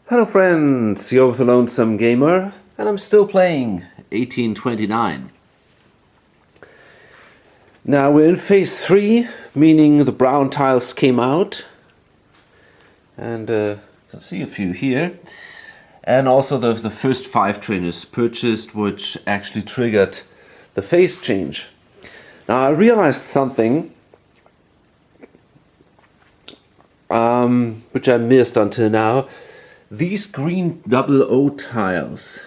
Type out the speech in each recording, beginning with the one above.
Hello friends, you're with the Lonesome Gamer, and I'm still playing 1829. Now we're in phase 3, meaning the brown tiles came out. And you can see a few here. And also the first 5 trainers purchased, which actually triggered the phase change. Now I realized something which I missed until now. These green 00 tiles,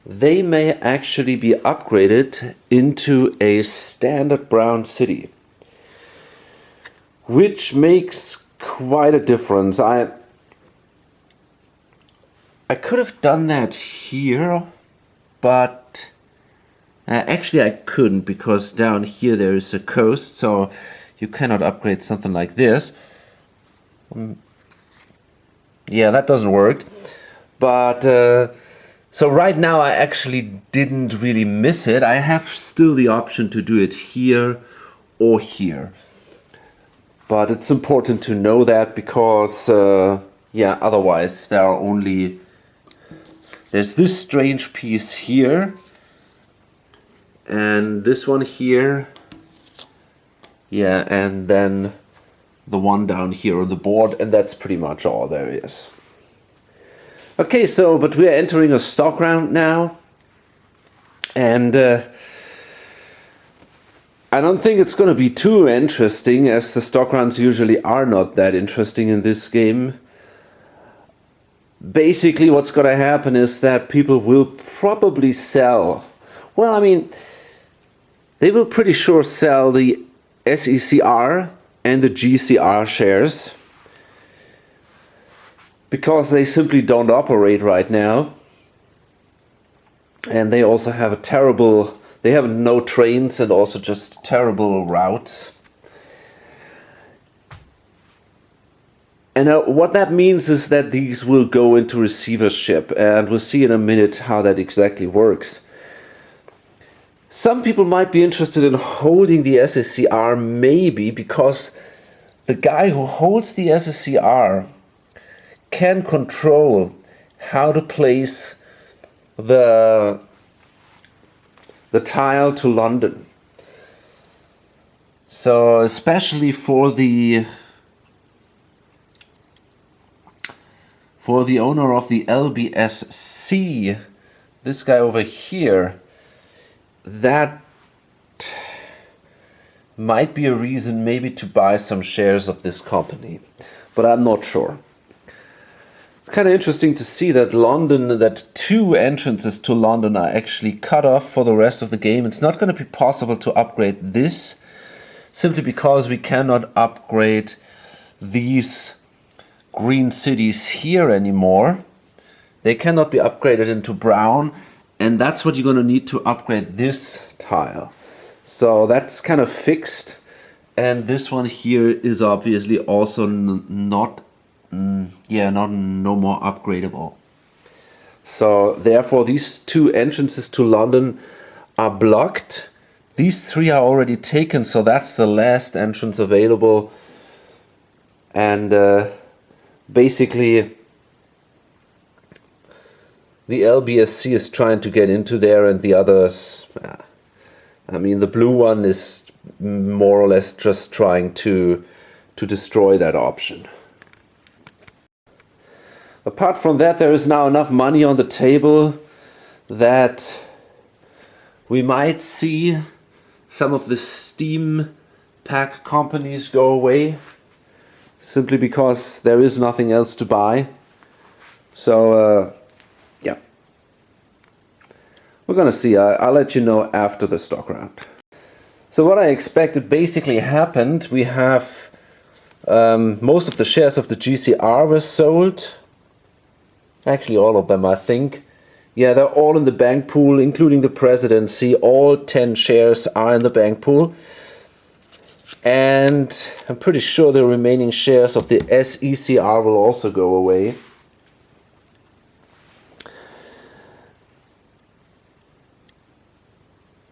they may actually be upgraded into a standard brown city, which makes quite a difference. I could have done that here, but actually I couldn't, because down here there is a coast, so you cannot upgrade something like this. Yeah, that doesn't work. But so right now I actually didn't really miss it. I have still the option to do it here or here. But it's important to know that, because yeah, otherwise there's this strange piece here and this one here. Yeah, and then the one down here on the board, and that's pretty much all there is. Okay, so, but we're entering a stock round now, and I don't think it's going to be too interesting, as the stock rounds usually are not that interesting in this game. Basically what's going to happen is that people will probably sell, well, I mean, they will pretty sure sell the SECR and the GCR shares, because they simply don't operate right now, and they also have they have no trains and also just terrible routes. And what that means is that these will go into receivership, and we'll see in a minute how that exactly works. Some people might be interested in holding the SSCR, maybe because the guy who holds the SSCR can control how to place the tile to London. So especially for the owner of the LBSC, this guy over here, that might be a reason maybe to buy some shares of this company, but I'm not sure. It's kind of interesting to see that that 2 entrances to London are actually cut off for the rest of the game. It's not going to be possible to upgrade this, simply because we cannot upgrade these green cities here anymore. They cannot be upgraded into brown, and that's what you're going to need to upgrade this tile. So that's kind of fixed, and this one here is obviously also no more upgradable. So therefore these 2 entrances to London are blocked. These 3 are already taken, so that's the last entrance available. And basically the LBSC is trying to get into there, and the others, I mean, the blue one is more or less just trying to destroy that option. Apart from that, there is now enough money on the table that we might see some of the Steam pack companies go away, simply because there is nothing else to buy. So yeah, we're gonna see. I'll let you know after the stock round. So what I expected basically happened. We have most of the shares of the GCR were sold. Actually all of them, I think. Yeah, they're all in the bank pool, including the presidency. All 10 shares are in the bank pool. And I'm pretty sure the remaining shares of the SECR will also go away.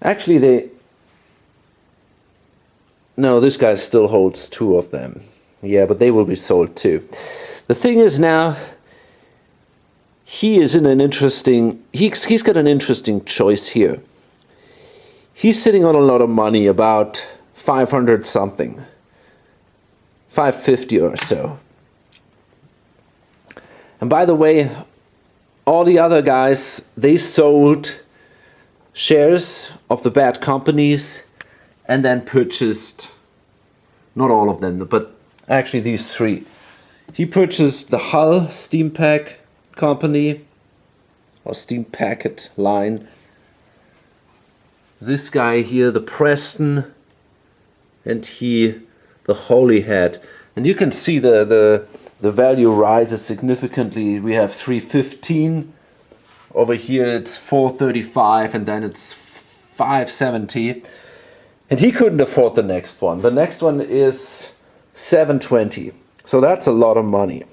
Actually, no, this guy still holds 2 of them. Yeah, but they will be sold too. The thing is now, he is in an interesting, he's got an interesting choice here. He's sitting on a lot of money, about 500 something, 550 or so. And by the way, all the other guys, they sold shares of the bad companies and then purchased, not all of them, but actually these three. He purchased the Hull Steam Pack company, or Steam Packet line. This guy here, the Preston, and he, the Holyhead. And you can see the value rises significantly. We have 315. Over here it's 435, and then it's 570. And he couldn't afford the next one. The next one is 720. So that's a lot of money.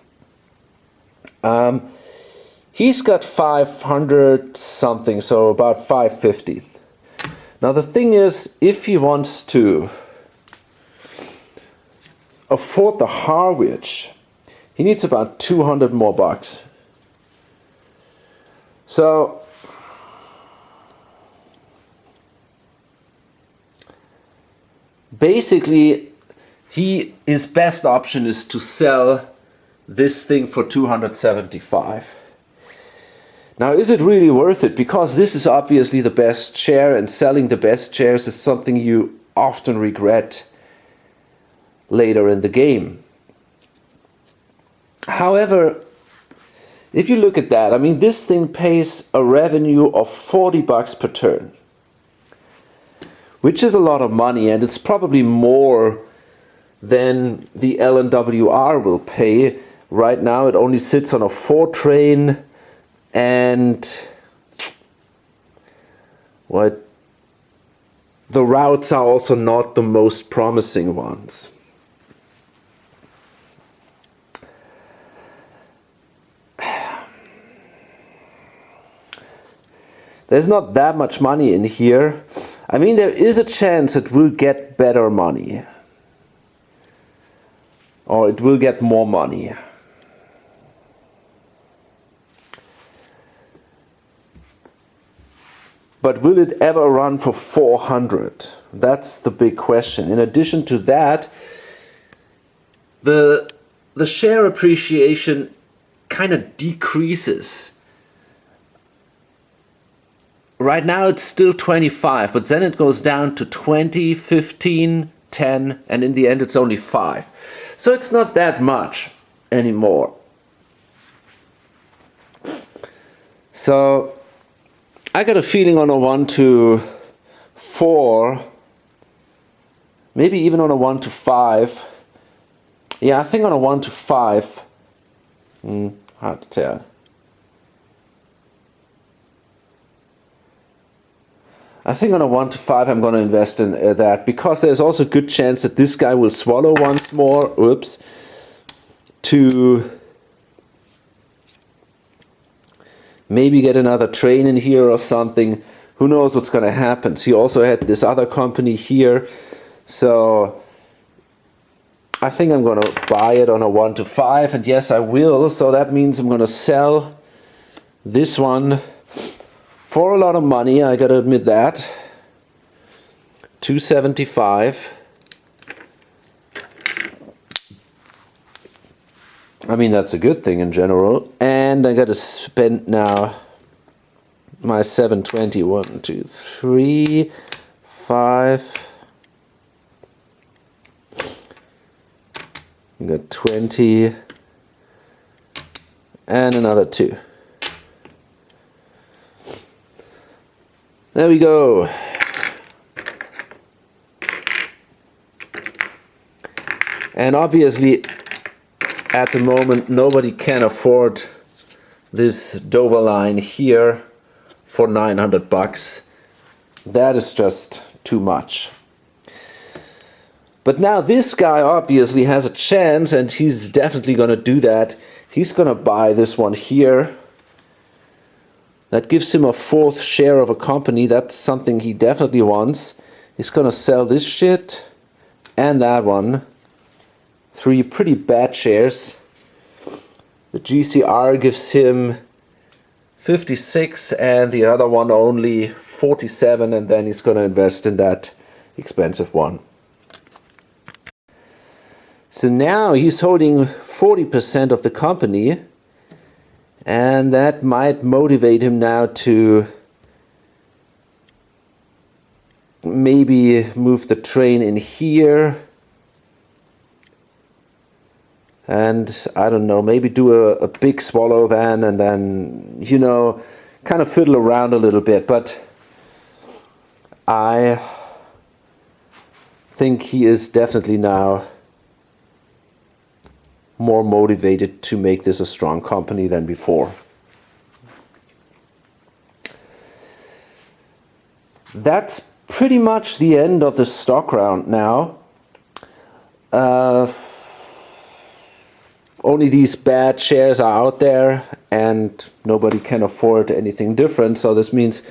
He's got 500 something, so about 550. Now the thing is, if he wants to afford the Harwich, he needs about 200 more bucks. So basically, his best option is to sell this thing for 275. Now, is it really worth it? Because this is obviously the best share, and selling the best shares is something you often regret later in the game. However, if you look at that, I mean, this thing pays a revenue of 40 bucks per turn, which is a lot of money, and it's probably more than the LNWR will pay. Right now it only sits on a 4 train, and what, the routes are also not the most promising ones. There's not that much money in here. I mean, there is a chance it will get better money, or it will get more money. But will it ever run for 400? That's the big question. In addition to that, the share appreciation kind of decreases. Right now it's still 25, but then it goes down to 20, 15, 10, and in the end it's only 5. So it's not that much anymore. So I got a feeling on a 1 to 4, maybe even on a 1 to 5. Yeah, I think on a 1 to 5. Hard to tell. I think on a 1 to 5 I'm going to invest in that, because there's also a good chance that this guy will swallow once more. Oops. To maybe get another train in here or something. Who knows what's going to happen. He also had this other company here. So I think I'm going to buy it on a 1 to 5. And yes, I will. So that means I'm going to sell this one for a lot of money, I gotta admit that. 275. I mean, that's a good thing in general. And I gotta spend now my 720. 1, 2, 3, 5. I got 20. And another 2. There we go. And obviously, at the moment, nobody can afford this Dover line here for 900 bucks. That is just too much. But now this guy obviously has a chance, and he's definitely going to do that. He's going to buy this one here. That gives him a 4th share of a company. That's something he definitely wants. He's going to sell this shit and that one. 3 pretty bad shares. The GCR gives him 56 and the other one only 47, and then he's going to invest in that expensive one. So now he's holding 40% of the company, and that might motivate him now to maybe move the train in here. And I don't know, maybe do a big swallow then, and then, you know, kind of fiddle around a little bit. But I think he is definitely now more motivated to make this a strong company than before. That's pretty much the end of the stock round now. Only these bad shares are out there and nobody can afford anything different. So this means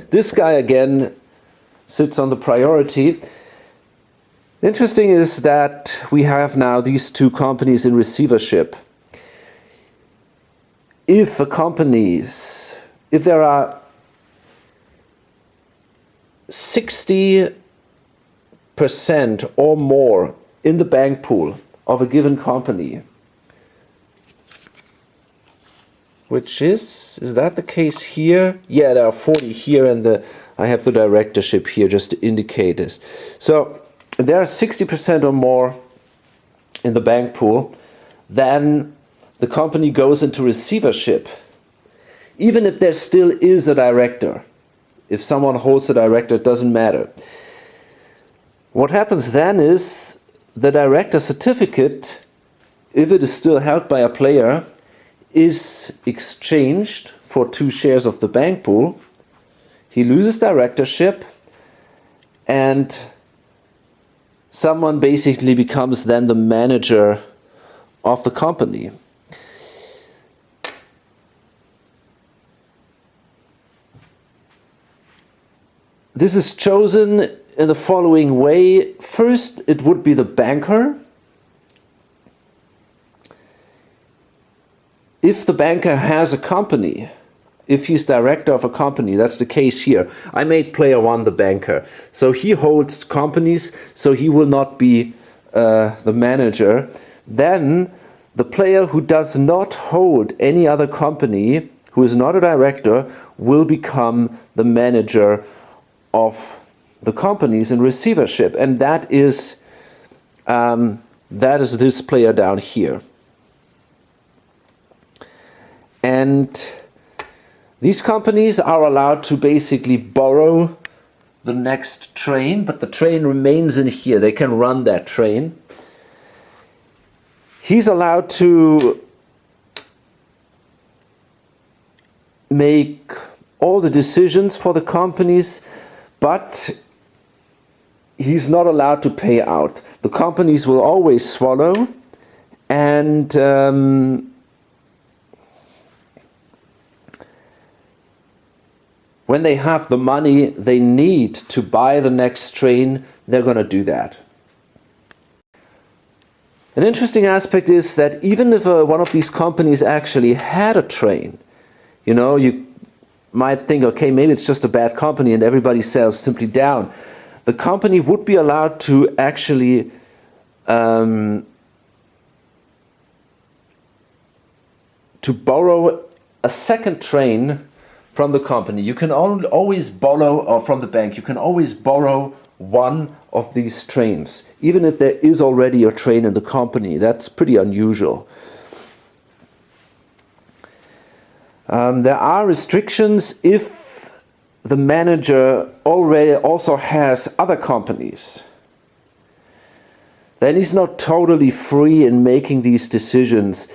this guy again sits on the priority. Interesting is that we have now these two companies in receivership. If there are 60% or more in the bank pool of a given company, which is that the case here? Yeah, there are 40 here, and I have the directorship here just to indicate this. So there are 60% or more in the bank pool, then the company goes into receivership. Even if there still is a director, if someone holds the director, it doesn't matter. What happens then is the director certificate, if it is still held by a player, is exchanged for 2 shares of the bank pool. He loses directorship and someone basically becomes then the manager of the company. This is chosen in the following way. First, it would be the banker. If the banker has a company, if he's director of a company, that's the case here. I made player 1 the banker. So he holds companies, so he will not be the manager. Then the player who does not hold any other company, who is not a director, will become the manager of the companies in receivership. And that is this player down here. And these companies are allowed to basically borrow the next train, but the train remains in here. They can run that train. He's allowed to make all the decisions for the companies, but he's not allowed to pay out. The companies will always swallow, and when they have the money they need to buy the next train, they're going to do that. An interesting aspect is that even if one of these companies actually had a train, you know, you might think, okay, maybe it's just a bad company and everybody sells simply down. The company would be allowed to actually to borrow a second train from the company. You can always borrow, or from the bank, you can always borrow one of these trains, even if there is already a train in the company. That's pretty unusual. There are restrictions if the manager already also has other companies. Then he's not totally free in making these decisions.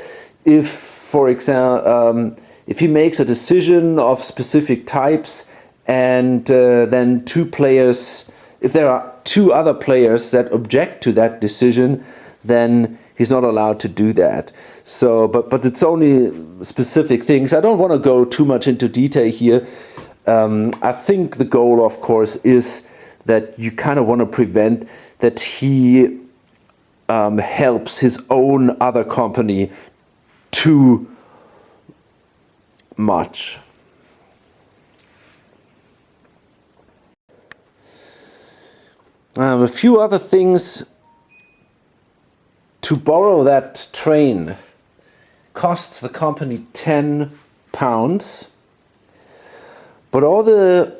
If, for example, if he makes a decision of specific types and then 2 players, if there are 2 other players that object to that decision, then he's not allowed to do that. So, but it's only specific things. I don't want to go too much into detail here. I think the goal, of course, is that you kind of want to prevent that he helps his own other company to much. A few other things. To borrow that train costs the company £10, but all the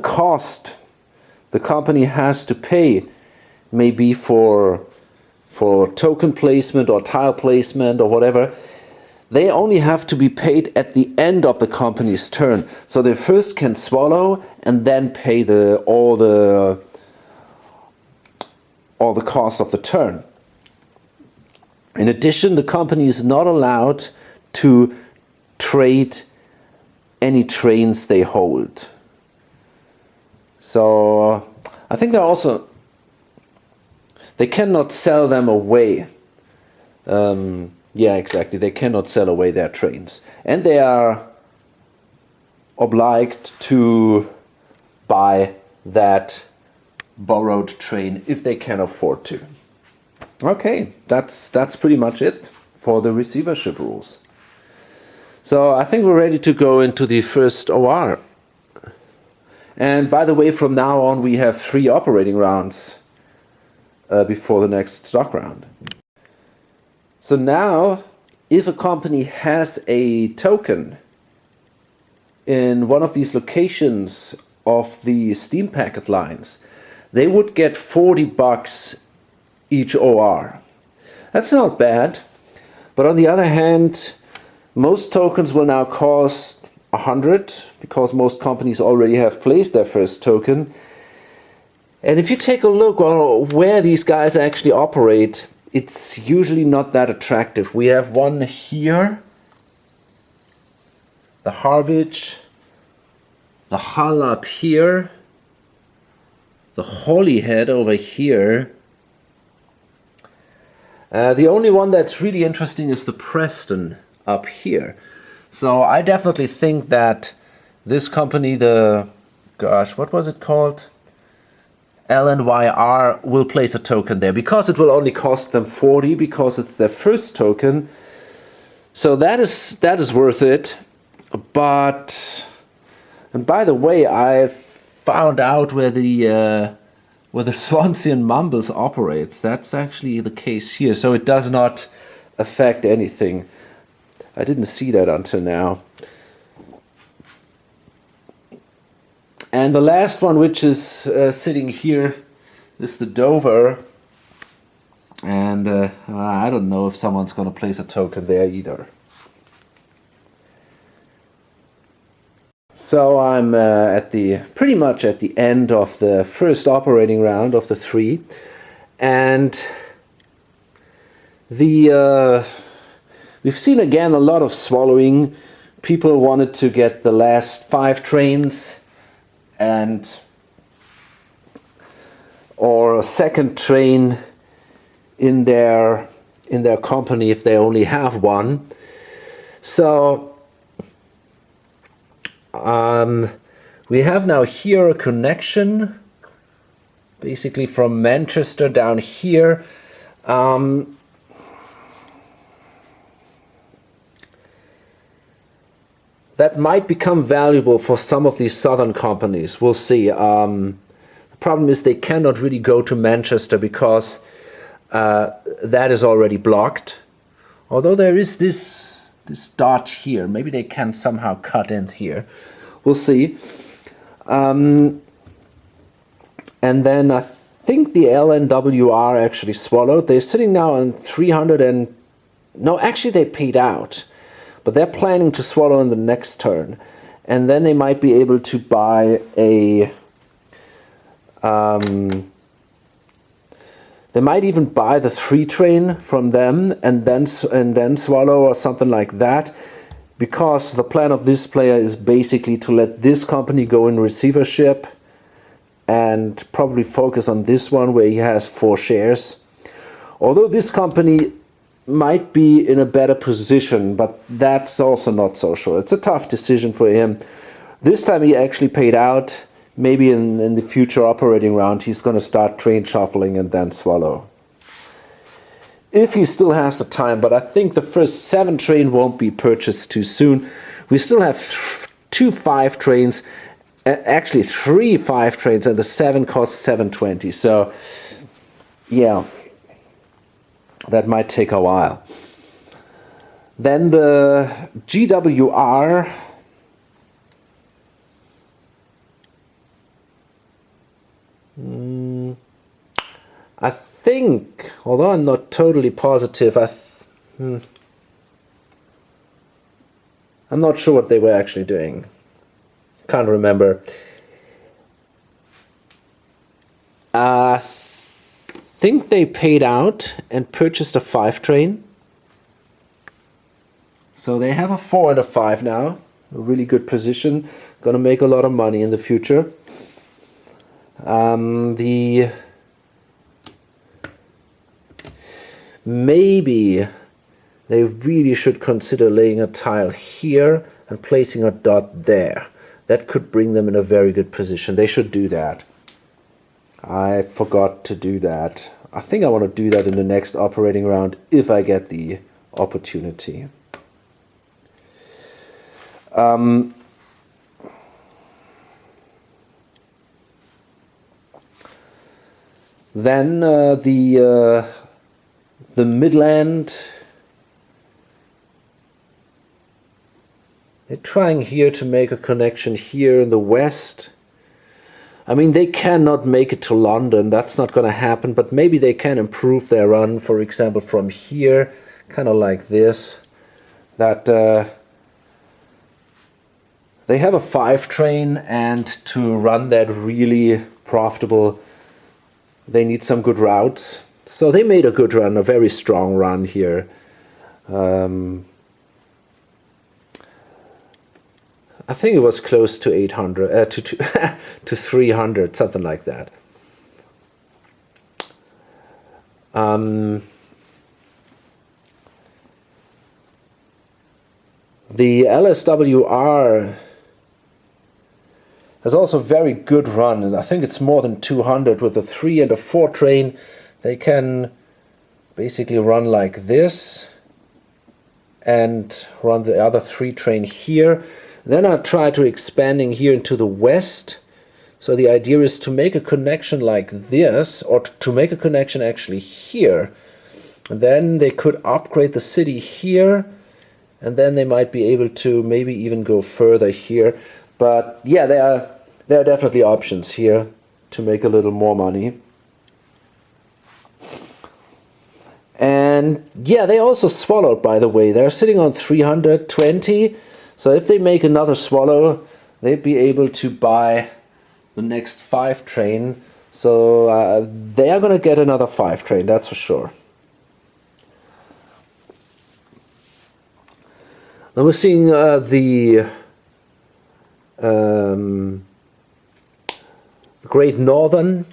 cost the company has to pay, maybe for token placement or tile placement or whatever, they only have to be paid at the end of the company's turn. So they first can swallow and then pay all the cost of the turn. In addition, the company is not allowed to trade any trains they hold. So I think they cannot sell them away. Yeah, exactly. They cannot sell away their trains. And they are obliged to buy that borrowed train if they can afford to. Okay, that's pretty much it for the receivership rules. So I think we're ready to go into the first OR. And by the way, from now on we have 3 operating rounds before the next stock round. So now, if a company has a token in one of these locations of the Steam packet lines, they would get $40 each OR. That's not bad, but on the other hand, most tokens will now cost 100 because most companies already have placed their first token. And if you take a look on where these guys actually operate, it's usually not that attractive. We have one here, the Harwich, the Hull up here, the Holyhead over here. The only one that's really interesting is the Preston up here. So I definitely think that this company, what was it called? LNYR, will place a token there because it will only cost them 40 because it's their first token. So that is worth it. And by the way, I found out where the Swansea and Mumbles operates. That's actually the case here. So it does not affect anything. I didn't see that until now. And the last one, which is sitting here, is the Dover. And I don't know if someone's going to place a token there either. So I'm pretty much at the end of the first operating round of the 3. And we've seen again a lot of swallowing. People wanted to get the last 5 trains or a second train in their company if they only have one. So we have now here a connection basically from Manchester down here. That might become valuable for some of these southern companies. We'll see. The problem is they cannot really go to Manchester because that is already blocked. Although there is this dot here. Maybe they can somehow cut in here. We'll see. And then I think the LNWR actually swallowed. They're sitting now on 300 and... No, actually they paid out. But they're planning to swallow in the next turn. And then they might be able to buy a... they might even buy the 3 train from them and then swallow or something like that. Because the plan of this player is basically to let this company go in receivership and probably focus on this one where he has 4 shares. Although this company might be in a better position, but that's also not so sure. It's a tough decision for him. This time he actually paid out. Maybe in the future operating round he's going to start train shuffling and then swallow. if he still has the time, but I think the first 7 train won't be purchased too soon. We still have 2 5 trains, actually 3 5 trains, and the 7 costs 720. So yeah, that might take a while. Then the GWR, I think, although I'm not totally positive, I'm not sure what they were actually doing. Can't remember. I think they paid out and purchased a 5 train. So they have a 4 and a 5 now. A really good position. Gonna make a lot of money in the future. Maybe they really should consider laying a tile here and placing a dot there. That could bring them in a very good position. They should do that. I forgot to do that. I think I want to do that in the next operating round if I get the opportunity. Then the Midland, they're trying here to make a connection here in the west. I mean, they cannot make it to London, that's not going to happen, but maybe they can improve their run, for example, from here, kind of like this, that they have a 5 train, and to run that really profitable, they need some good routes. So they made a good run, a very strong run here. I think it was close to 800, to 300, something like that. The LSWR has also a very good run, and I think it's more than 200 with a 3 and a 4 train. They can basically run like this and run the other 3 train here. Then I try to expanding here into the west. So the idea is to make a connection like this, or to make a connection actually here. And then they could upgrade the city here, and then they might be able to maybe even go further here. But yeah, there are definitely options here to make a little more money. And yeah, they also swallowed, by the way. They're sitting on 320. So if they make another swallow, they'd be able to buy the next 5 train. So they are going to get another 5 train, that's for sure. Then we're seeing the Great Northern,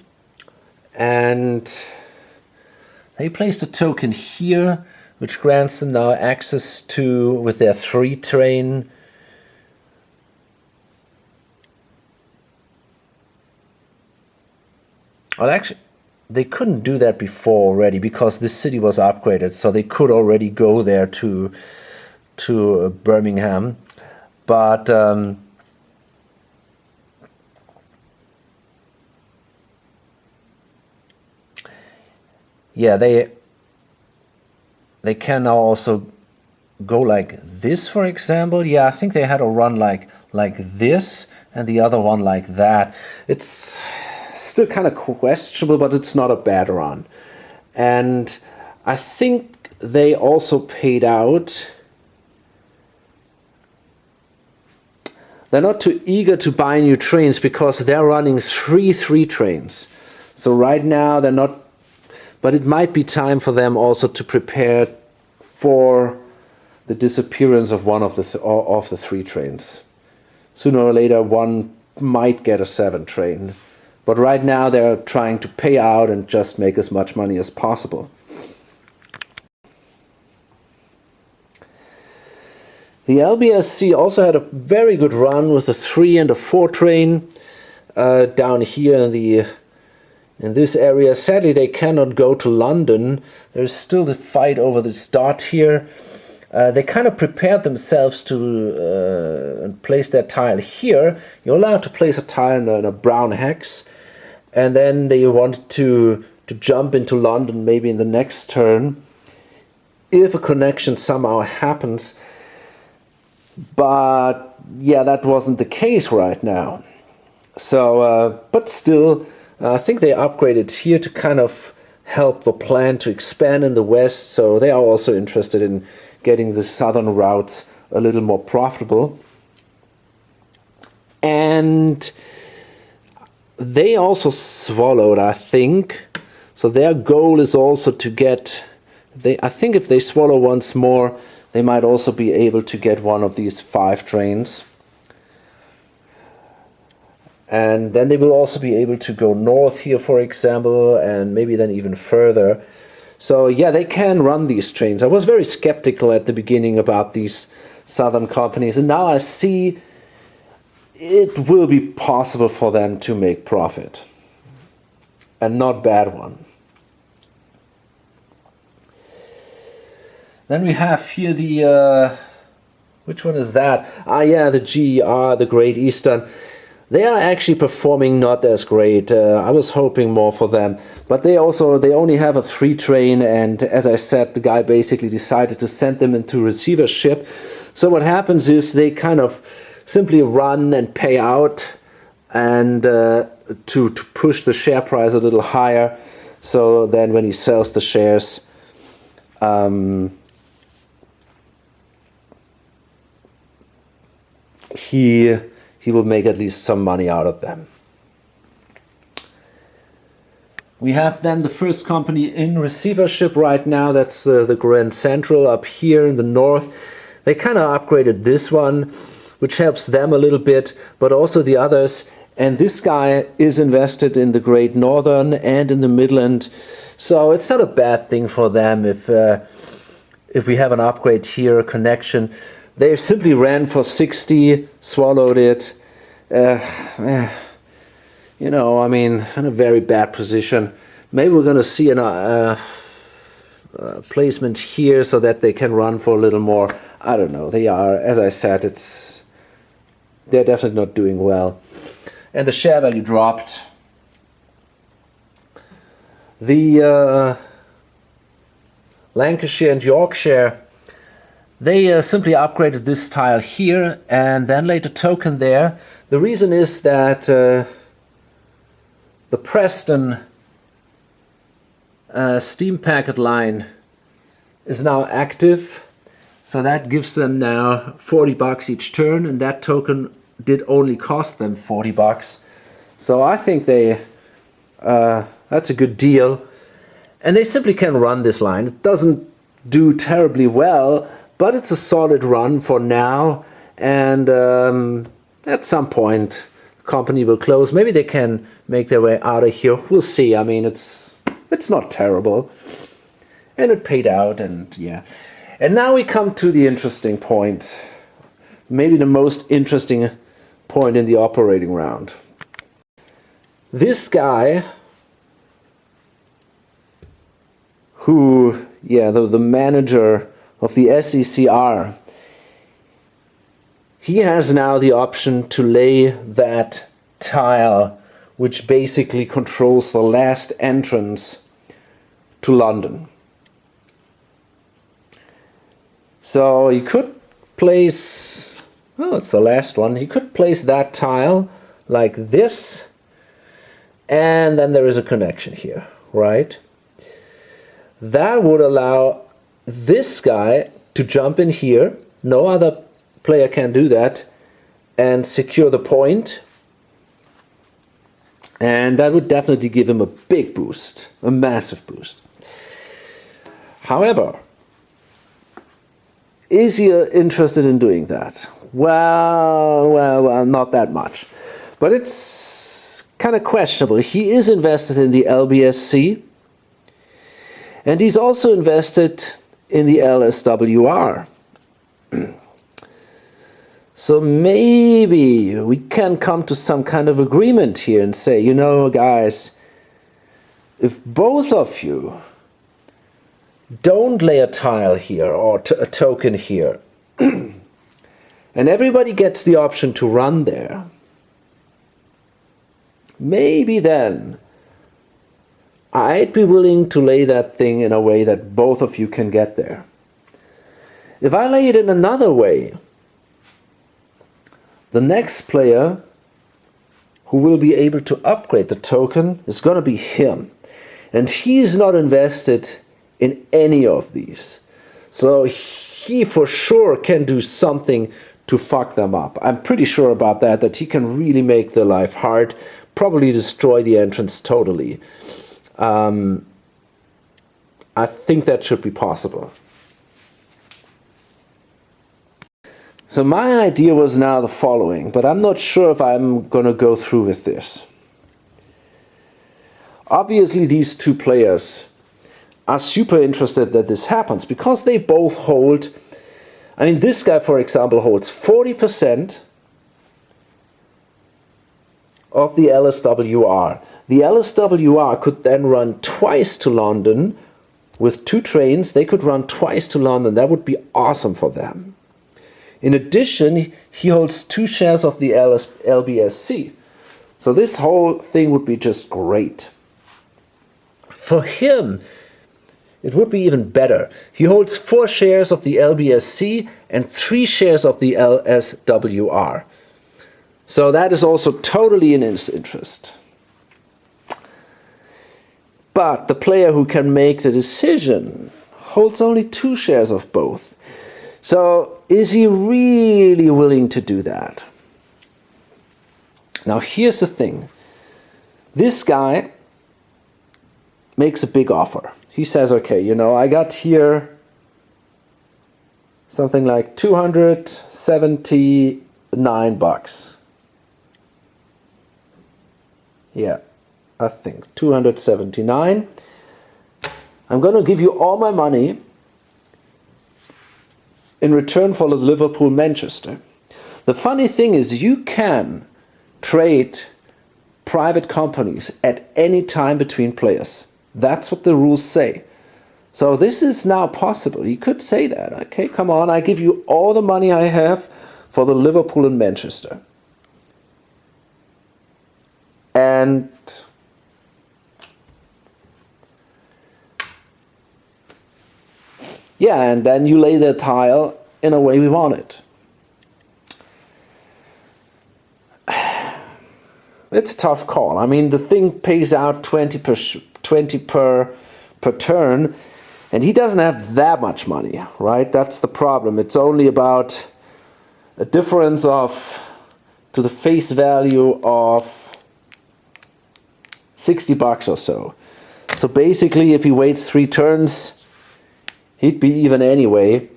and they placed a token here, which grants them now access to, with their 3 train, well, actually, they couldn't do that before already because this city was upgraded, so they could already go there to Birmingham. But yeah, they can now also go like this, for example. Yeah, I think they had a run like this, and the other one like that. It's still kind of questionable, but it's not a bad run. And I think they also paid out. They're not too eager to buy new trains because they're running 3 trains. So right now they're not, but it might be time for them also to prepare for the disappearance of one of the 3 trains. Sooner or later one might get a 7 train. But right now they're trying to pay out and just make as much money as possible. The LBSC also had a very good run with a 3 and a 4 train down here in this area. Sadly, they cannot go to London. There's still the fight over this dot here. They kind of prepared themselves to place their tile here. You're allowed to place a tile in a brown hex, and then they wanted to jump into London maybe in the next turn, if a connection somehow happens. But yeah, that wasn't the case right now. So, but still, I think they upgraded here to kind of help the plan to expand in the west. So they are also interested in getting the southern routes a little more profitable. And they also swallowed, I think. So their goal is also to get, I think if they swallow once more, they might also be able to get one of these 5 trains. And then they will also be able to go north here, for example, and maybe then even further. So yeah, they can run these trains. I was very skeptical at the beginning about these southern companies, and now I see it will be possible for them to make profit. And not bad one. Then we have here the, which one is that? Ah yeah, the GER, the Great Eastern. They are actually performing not as great. I was hoping more for them. But they only have a 3 train, and as I said, the guy basically decided to send them into receivership. So what happens is they kind of simply run and pay out, and to push the share price a little higher. So then when he sells the shares, he will make at least some money out of them. We have then the first company in receivership right now. That's the Grand Central up here in the north. They kind of upgraded this one, which helps them a little bit, but also the others. And this guy is invested in the Great Northern and in the Midland. So it's not a bad thing for them if we have an upgrade here, a connection. They simply ran for 60, swallowed it. You know, I mean, in a very bad position. Maybe we're going to see a placement here so that they can run for a little more. I don't know. They are, as I said, they're definitely not doing well. And the share value dropped. The Lancashire and Yorkshire, they simply upgraded this tile here and then laid a token there. The reason is that the Preston steam packet line is now active. So that gives them now $40 each turn, and that token did only cost them $40. So I think that's a good deal. And they simply can run this line. It doesn't do terribly well, but it's a solid run for now. And at some point, the company will close. Maybe they can make their way out of here. We'll see. I mean, it's not terrible. And it paid out, and yeah. And now we come to the interesting point. Maybe the most interesting point in the operating round. This guy, who, yeah, the manager of the SECR, he has now the option to lay that tile which basically controls the last entrance to London. So he could place, well, it's the last one, he could place that tile like this, and then there is a connection here, right? That would allow this guy to jump in here, no other player can do that, and secure the point. And that would definitely give him a big boost, a massive boost. However, is he interested in doing that? Well, not that much. But it's kind of questionable. He is invested in the LBSC, and he's also invested in the LSWR. So maybe we can come to some kind of agreement here and say, you know, guys, if both of you don't lay a tile here or a token here, and everybody gets the option to run there, maybe then I'd be willing to lay that thing in a way that both of you can get there. If I lay it in another way, the next player who will be able to upgrade the token is going to be him. And he's not invested in any of these. So he for sure can do something to fuck them up. I'm pretty sure about that, that he can really make their life hard, probably destroy the entrance totally. I think that should be possible. So my idea was now the following, but I'm not sure if I'm going to go through with this. Obviously, these two players are super interested that this happens because they both hold, I mean, this guy, for example, holds 40% of the LSWR. The LSWR could then run twice to London with 2 trains. They could run twice to London. That would be awesome for them. In addition, he holds 2 shares of the LBSC. So this whole thing would be just great. For him, it would be even better. He holds 4 shares of the LBSC and 3 shares of the LSWR. So that is also totally in his interest. But the player who can make the decision holds only 2 shares of both. So is he really willing to do that? Now here's the thing. This guy makes a big offer. He says, okay, you know, I got here something like $279. Yeah, I think 279. I'm going to give you all my money in return for the Liverpool-Manchester. The funny thing is you can trade private companies at any time between players. That's what the rules say. So this is now possible. You could say that. Okay, come on, I give you all the money I have for the Liverpool and Manchester. And yeah, and then you lay the tile in a way we want it. It's a tough call. I mean, the thing pays out 20 per turn, and he doesn't have that much money, right? That's the problem. It's only about a difference of, to the face value of $60 or so. So basically, if he waits 3 turns, he'd be even anyway.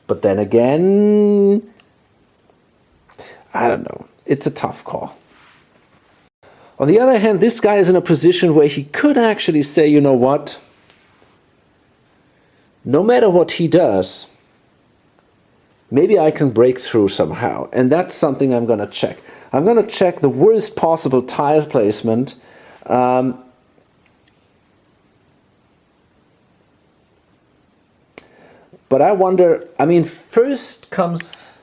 But then again, I don't know. It's a tough call. On the other hand, this guy is in a position where he could actually say, you know what? No matter what he does, maybe I can break through somehow. And that's something I'm going to check. I'm going to check the worst possible tile placement. But I wonder, I mean, first comes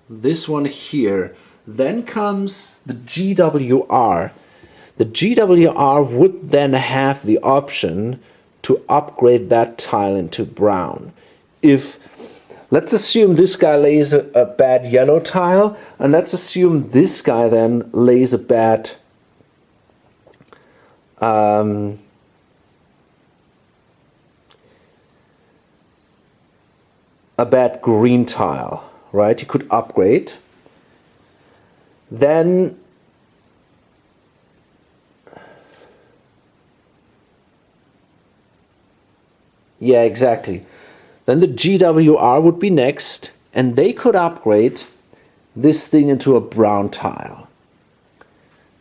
this one here. Then comes the GWR. The GWR would then have the option to upgrade that tile into brown. If, let's assume this guy lays a bad yellow tile, and let's assume this guy then lays a bad green tile, right? You could upgrade. Then yeah, exactly. Then the GWR would be next, and they could upgrade this thing into a brown tile.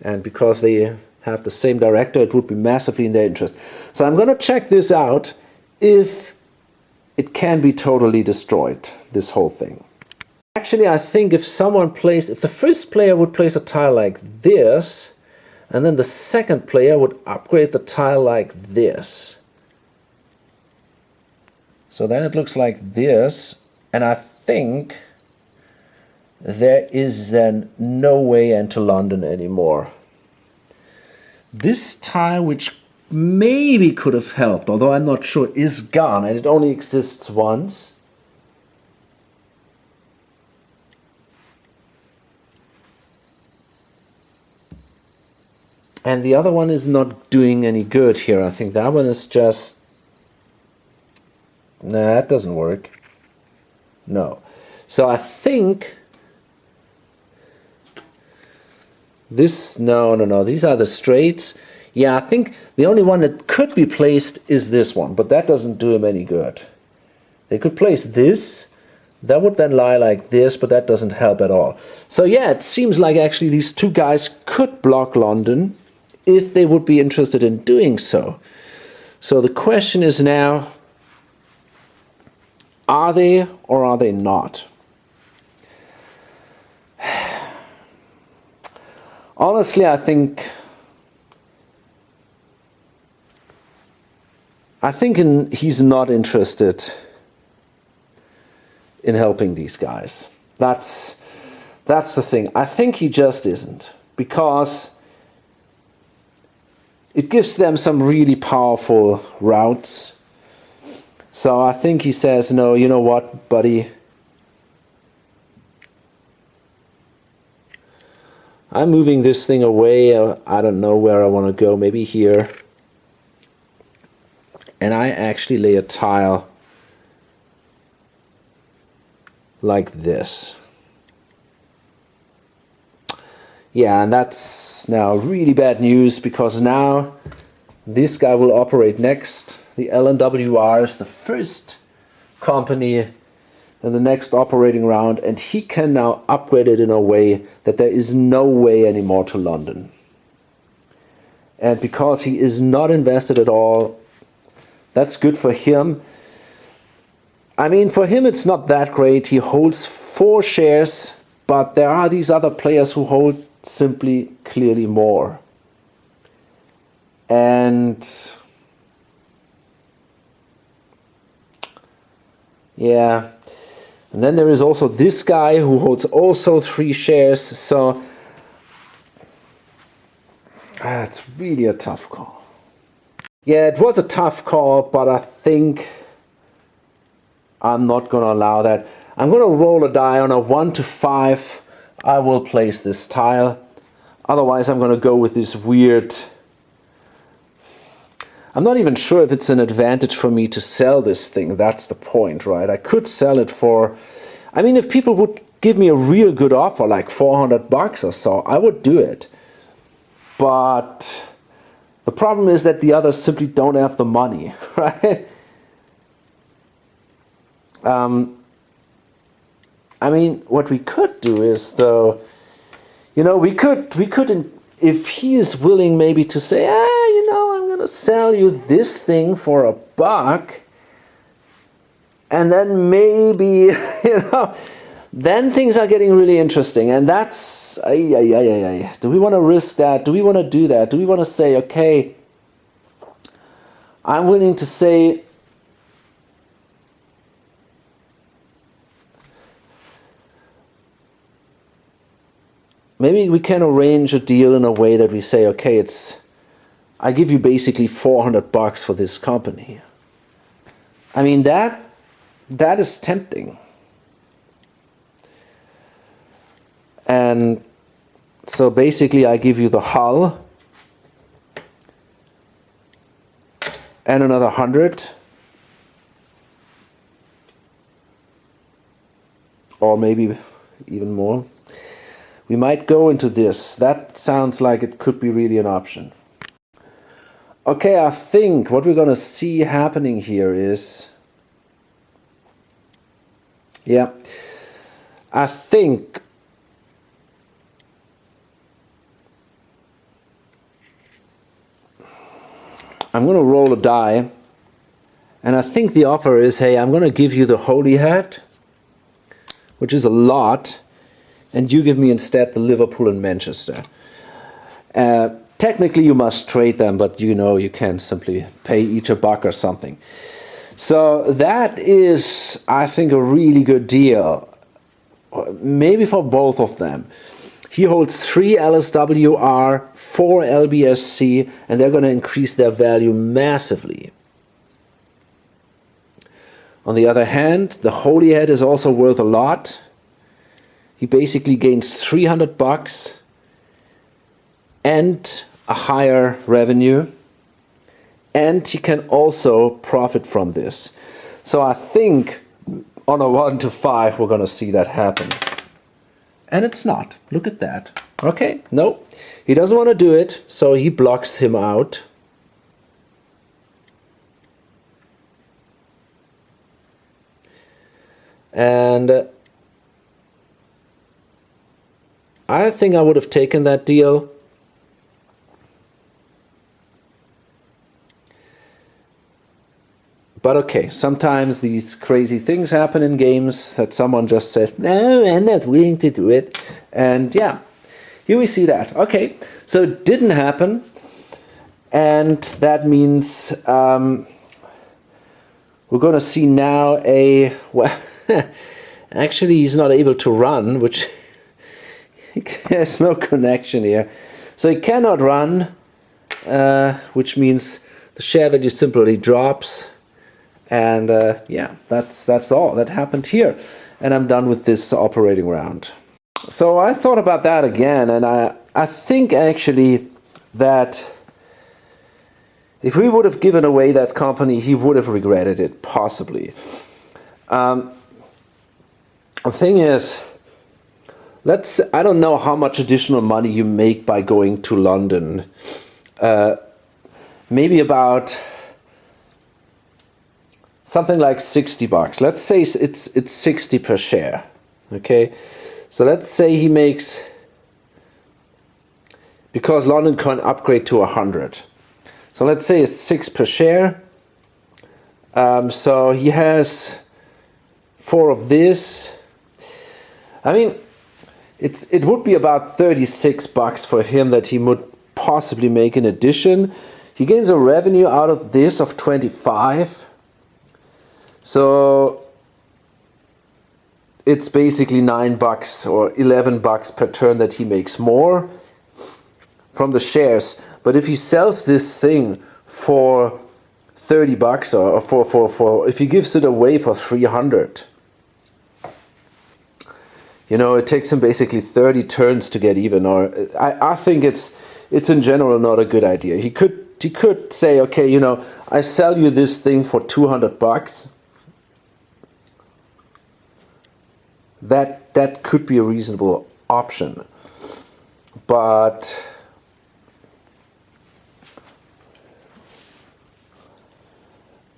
And because they have the same director, it would be massively in their interest. So I'm going to check this out if it can be totally destroyed, this whole thing. Actually, I think if the first player would place a tile like this, And then the second player would upgrade the tile like this. So then it looks like this, and I think there is then no way into London anymore. This tile, which maybe could have helped, although I'm not sure, is gone, and it only exists once. And the other one is not doing any good here. I think that one is just... Nah, that doesn't work. No. So I think... This... No. These are the straights. Yeah, I think the only one that could be placed is this one. But that doesn't do him any good. They could place this. That would then lie like this, but that doesn't help at all. So yeah, it seems like actually these two guys could block London if they would be interested in doing so. So the question is now, are they or are they not? Honestly, I think he's not interested in helping these guys. That's the thing. I think he just isn't, because it gives them some really powerful routes. So I think he says, no, you know what, buddy? I'm moving this thing away. I don't know where I want to go. Maybe here. And I actually lay a tile like this. Yeah, and that's now really bad news, because now this guy will operate next. The LNWR is the first company in the next operating round, and he can now upgrade it in a way that there is no way anymore to London. And because he is not invested at all, that's good for him. I mean, for him it's not that great. He holds 4 shares, but there are these other players who hold simply clearly more. And yeah, and then there is also this guy who holds also 3 shares. So it's really a tough call. Yeah, it was a tough call, but I think I'm not going to allow that. I'm going to roll a die on a 1 to 5. I will place this tile. Otherwise, I'm going to go with this weird... I'm not even sure if it's an advantage for me to sell this thing. That's the point, right? I could sell it for... I mean, if people would give me a real good offer, like $400 or so, I would do it. But the problem is that the others simply don't have the money, right? I mean, what we could do is, though, you know, we could, if he is willing maybe to say, you know, I'm going to sell you this thing for $1, and then maybe, you know, then things are getting really interesting. And that's, do we want to risk that? Do we want to do that? Do we want to say, okay, I'm willing to say, maybe we can arrange a deal in a way that we say, okay, I give you basically $400 for this company. I mean, that is tempting. And so basically I give you the hull and another 100, or maybe even more. We might go into this. That sounds like it could be really an option. Okay, I think what we're going to see happening here is... Yeah, I think... I'm going to roll a die. And I think the offer is, hey, I'm going to give you the Holy Hat, which is a lot. And you give me instead the Liverpool and Manchester. technically you must trade them, but you know you can simply pay each $1 or something. So that is, I think, a really good deal, maybe for both of them. He holds 3 LSWR, 4 LBSC, and they're going to increase their value massively. On the other hand, the Holy Head is also worth a lot. He basically gains $300 and a higher revenue, and he can also profit from this. So I think on a 1 to 5 we're going to see that happen. And it's not. Look at that. Okay, no, he doesn't want to do it, so he blocks him out. And I think I would have taken that deal. But okay, sometimes these crazy things happen in games that someone just says, no, I'm not willing to do it. And yeah, here we see that. Okay, so it didn't happen. And that means we're going to see now a, well, actually he's not able to run, which there's no connection here. So he cannot run, which means the share value simply drops. And yeah, that's all that happened here. And I'm done with this operating round. So I thought about that again, and I think actually that if we would have given away that company, he would have regretted it, possibly. The thing is, I don't know how much additional money you make by going to London. Maybe about something like $60. Let's say it's 60 per share. Okay, so let's say he makes, because London can upgrade to 100. So let's say it's 6 per share. So he has 4 of this. I mean, it would be about $36 for him that he would possibly make in addition. He gains a revenue out of this of 25. So it's basically $9 or $11 per turn that he makes more from the shares. But if he sells this thing for $30 or for if he gives it away for 300, you know, it takes him basically 30 turns to get even. Or I think it's in general not a good idea. He could say, okay, you know, I sell you this thing for $200. That could be a reasonable option, but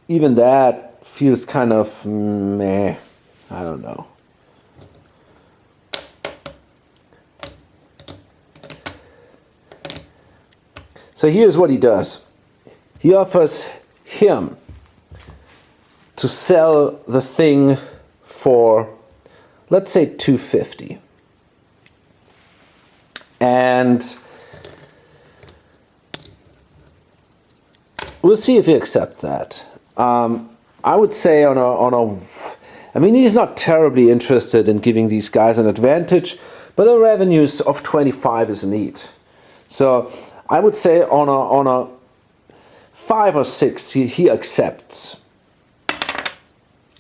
even that feels kind of meh. I don't know. So here's what he does. He offers him to sell the thing for, let's say, $250. And we'll see if he accepts that. I would say I mean, he's not terribly interested in giving these guys an advantage, but the revenues of 25 is neat. So I would say on a 5 or 6, he accepts.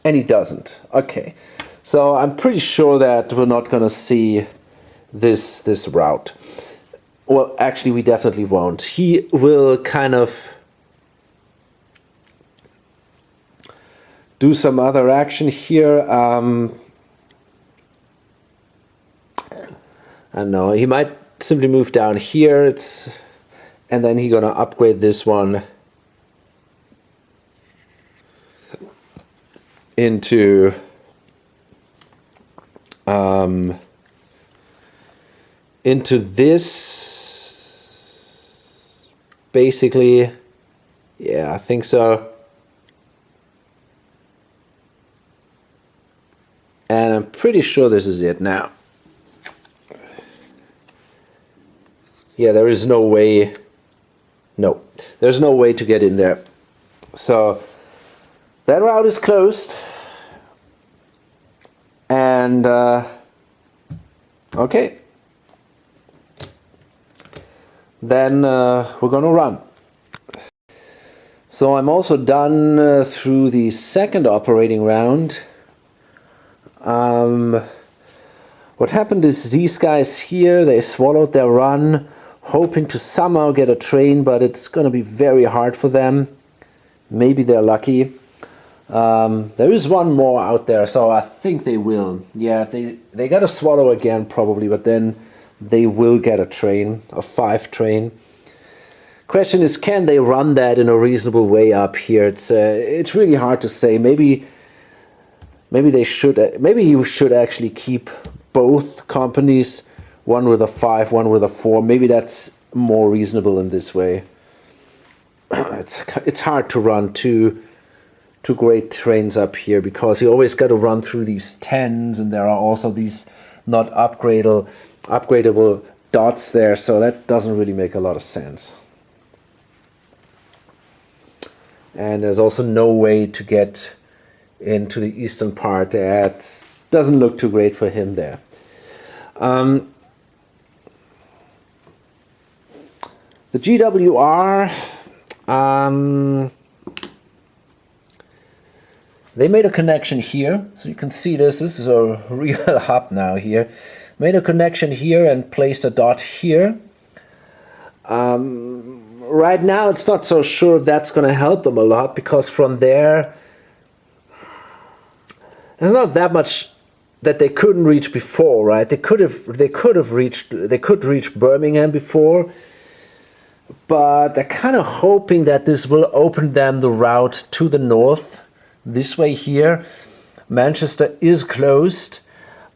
And he doesn't. Okay. So I'm pretty sure that we're not going to see this route. Well, actually, we definitely won't. He will kind of do some other action here. I don't know. He might simply move down here. And then he's going to upgrade this one into this, basically. Yeah, I think so. And I'm pretty sure this is it now. Yeah, there is no way No, there's no way to get in there. So that route is closed. And okay, then we're gonna run. So I'm also done through the second operating round. What happened is these guys here, they swallowed their run, hoping to somehow get a train, but it's gonna be very hard for them. Maybe they're lucky. There is one more out there, so I think they will. Yeah, they got to swallow again probably, but then they will get a train, a 5 train. Question is, can they run that in a reasonable way up here? It's really hard to say. Maybe they should. Maybe you should actually keep both companies, one with a 5, one with a 4. Maybe that's more reasonable in this way. It's hard to run two great trains up here because you always got to run through these 10s, and there are also these not upgradable dots there, so that doesn't really make a lot of sense. And there's also no way to get into the eastern part. That doesn't look too great for him there. The GWR, they made a connection here, so you can see this is a real hub now here. Made a connection here and placed a dot here. Right now it's not so sure if that's going to help them a lot, because from there there's not that much that they couldn't reach before, right? They could reach Birmingham before, but they're kind of hoping that this will open them the route to the north. This way here, Manchester is closed,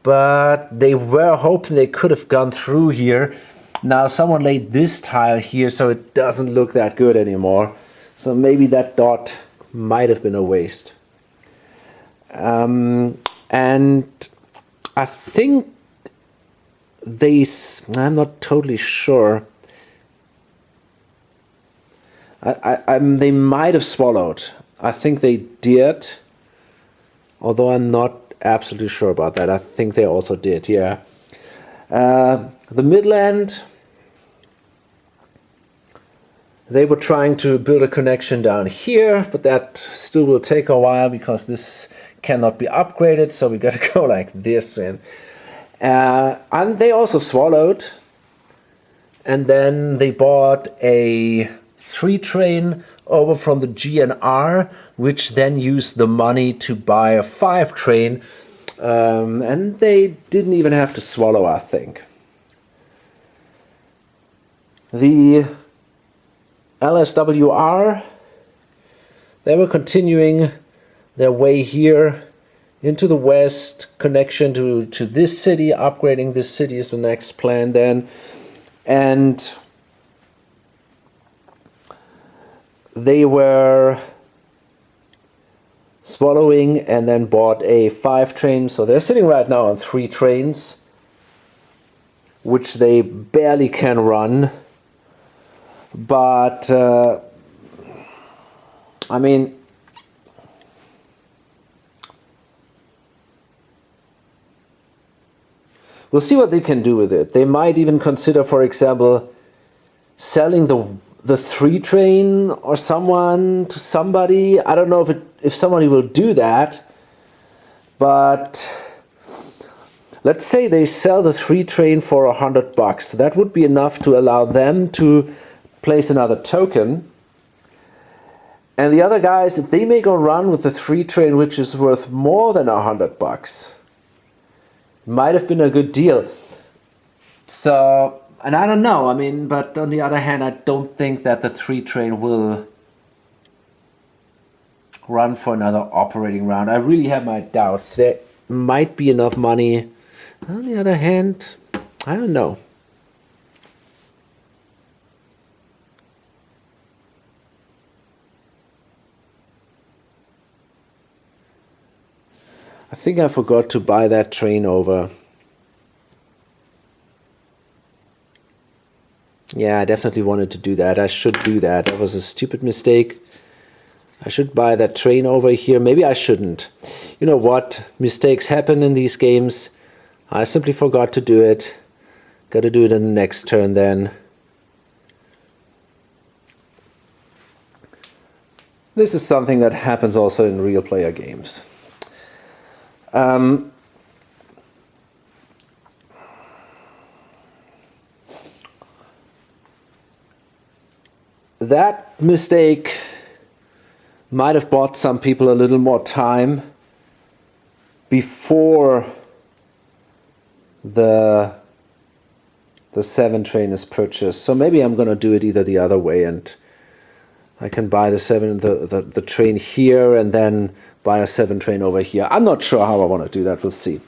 but they were hoping they could have gone through here. Now someone laid this tile here, so it doesn't look that good anymore. So maybe that dot might have been a waste. And I think I'm not totally sure. They might have swallowed. I think they did, although I'm not absolutely sure about that. I think they also did, yeah. The Midland, they were trying to build a connection down here, but that still will take a while because this cannot be upgraded, so we got to go like this. And they also swallowed, and then they bought a 3 train over from the GNR, which then used the money to buy a 5 train, and they didn't even have to swallow, I think. The LSWR, they were continuing their way here into the west, connection to this city. Upgrading this city is the next plan then. And they were swallowing and then bought a 5 train. So they're sitting right now on 3 trains, which they barely can run. But, I mean, we'll see what they can do with it. They might even consider, for example, selling the 3 train or to somebody. I don't know if somebody will do that, but let's say they sell the 3 train for $100. That would be enough to allow them to place another token. And the other guys, if they make a run with the 3 train, which is worth more than $100, might have been a good deal. So, and I don't know, I mean, but on the other hand, I don't think that the 3 train will run for another operating round. I really have my doubts. There might be enough money. On the other hand, I don't know. I think I forgot to buy that train over. Yeah, I definitely wanted to do that. I should do that. That was a stupid mistake. I should buy that train over here. Maybe I shouldn't. You know what? Mistakes happen in these games. I simply forgot to do it. Got to do it in the next turn then. This is something that happens also in real player games. That mistake might have bought some people a little more time before the 7 train is purchased. So maybe I'm going to do it either the other way, and I can buy the train here and then buy a 7 train over here. I'm not sure how I want to do that. We'll see.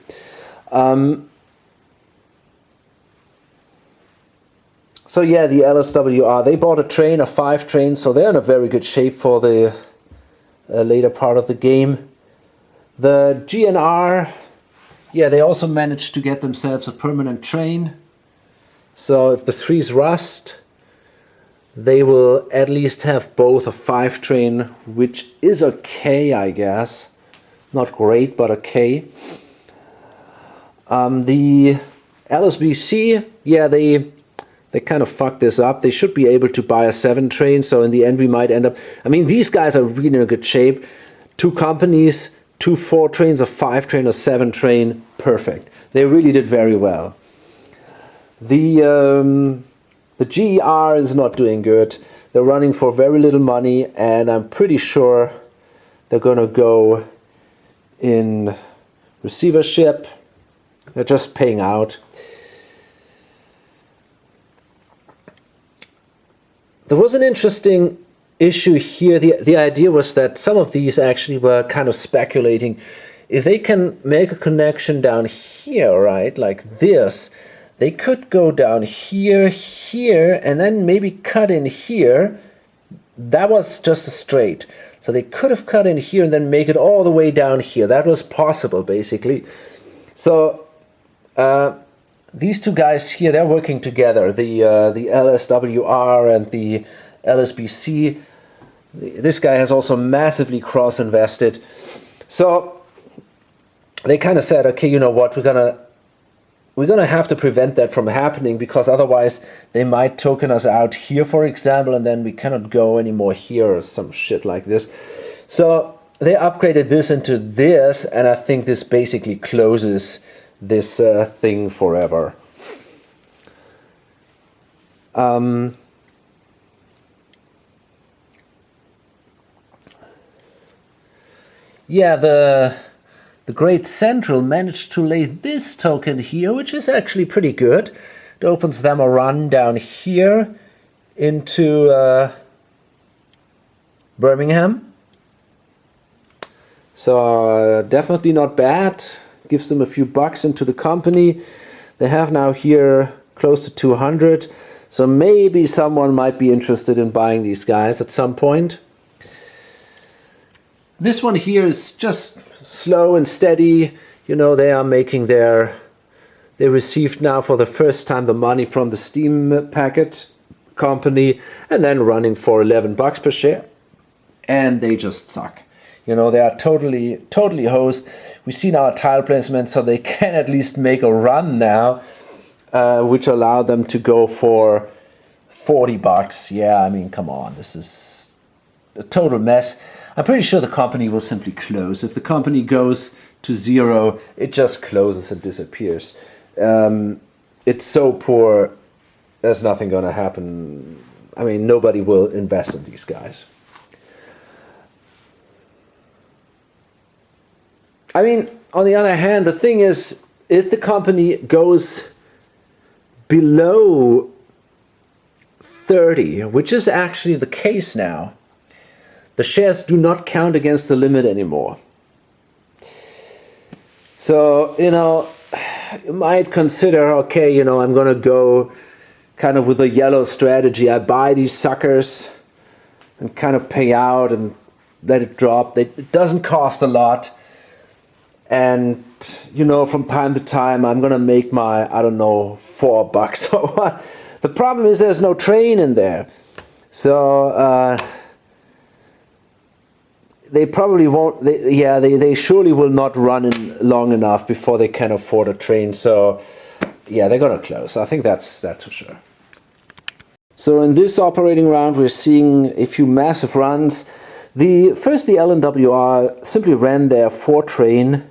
So yeah, the LSWR, they bought a train, a 5 train, so they're in a very good shape for the later part of the game. The GNR, yeah, they also managed to get themselves a permanent train. So if the 3s rust, they will at least have both a 5 train, which is okay, I guess. Not great, but okay. The LSBC, yeah, they kind of fucked this up. They should be able to buy a 7 train, so in the end we might end up... I mean, these guys are really in good shape. 2 companies, 2 4 trains, a 5 train, a 7 train, perfect. They really did very well. The GER is not doing good. They're running for very little money, and I'm pretty sure they're going to go in receivership. They're just paying out. There was an interesting issue here. The idea was that some of these actually were kind of speculating. If they can make a connection down here, right, like this, they could go down here, here, and then maybe cut in here. That was just a straight. So they could have cut in here and then make it all the way down here. That was possible, basically. So these 2 guys here, they're working together. The LSWR and the LSBC. This guy has also massively cross-invested. So they kind of said, okay, you know what, we're gonna have to prevent that from happening, because otherwise they might token us out here, for example, and then we cannot go anymore here or some shit like this. So they upgraded this into this, and I think this basically closes this thing forever. Yeah, the Great Central managed to lay this token here, which is actually pretty good. It opens them a run down here into Birmingham. So definitely not bad. Gives them a few bucks into the company. They have now here close to 200. So maybe someone might be interested in buying these guys at some point. This one here is just slow and steady. You know, they are making they received now for the first time the money from the Steam packet company, and then running for 11 bucks per share. And they just suck. You know, they are totally hosed. We see now a tile placement, so they can at least make a run now, which allowed them to go for 40 bucks. Yeah, I mean, come on, this is a total mess. I'm pretty sure the company will simply close. If the company goes to 0, it just closes and disappears. It's so poor, there's nothing going to happen. I mean, nobody will invest in these guys. I mean, on the other hand, the thing is, if the company goes below 30, which is actually the case now, the shares do not count against the limit anymore. So, you know, you might consider, okay, you know, I'm going to go kind of with a yellow strategy. I buy these suckers and kind of pay out and let it drop. It doesn't cost a lot. And, you know, from time to time, I'm going to make my, I don't know, $4 or what. The problem is there's no train in there. So they probably won't, they surely will not run in long enough before they can afford a train. So yeah, they're going to close. I think that's for sure. So in this operating round, we're seeing a few massive runs. First, the LNWR simply ran their 4 train,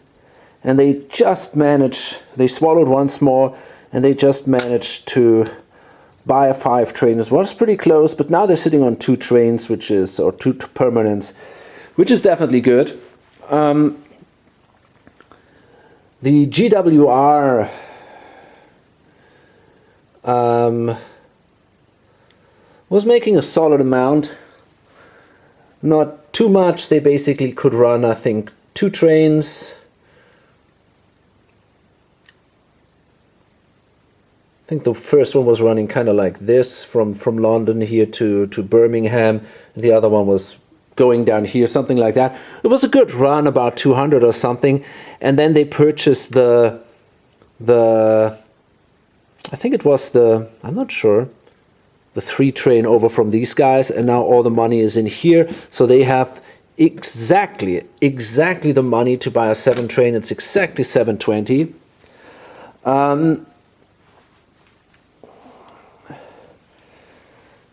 and they just managed, they swallowed once more, and they just managed to buy a 5 train as well. It's pretty close, but now they're sitting on 2 trains, or 2 permanents, which is definitely good. The GWR was making a solid amount. Not too much. They basically could run, I think, 2 trains. I think the first one was running kind of like this from London here to Birmingham. The other one was going down here, something like that. It was a good run, about 200 or something. And then they purchased the I think it was I'm not sure, the 3 train over from these guys, and now all the money is in here. So they have exactly the money to buy a 7 train. It's exactly 720.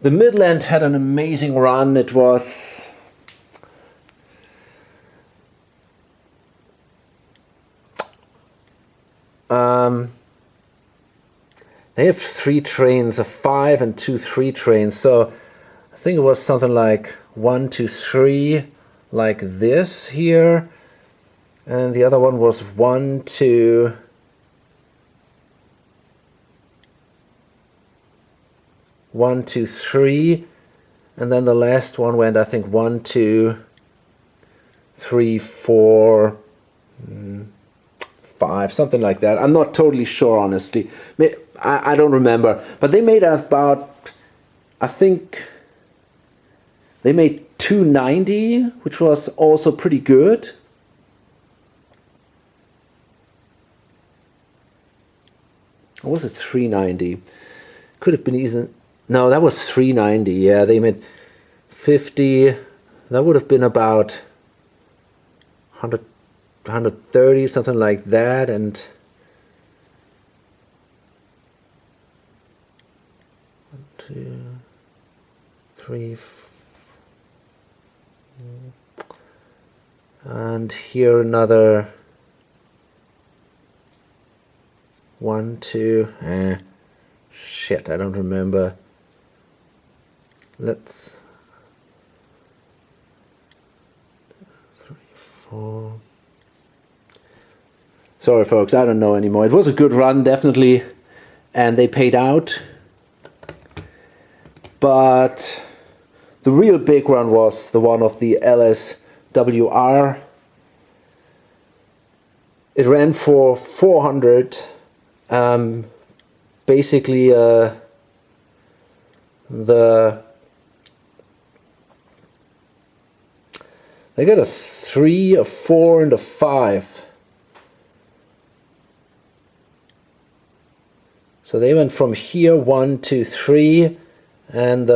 The Midland had an amazing run. It was they have 3 trains, a 5 and 2 3 trains. So I think it was something like 1 2 3, like this here, and the other one was 1 2 1 2 3, and then the last one went, I think, 1 2 3 4 5, something like that. I'm not totally sure, honestly. I don't remember. But they made about, I think, they made 290, which was also pretty good. Or was it 390? Could have been easy. No, that was 390. Yeah, they made 50. That would have been about 100. 130, something like that, and 1 2 3 and here another 1 2 shit, I don't remember. Let's 3 4. Sorry, folks, I don't know anymore. It was a good run, definitely, and they paid out. But the real big run was the one of the LSWR. It ran for 400. Basically, they got a 3, a 4, and a 5. So they went from here 1 2 3, and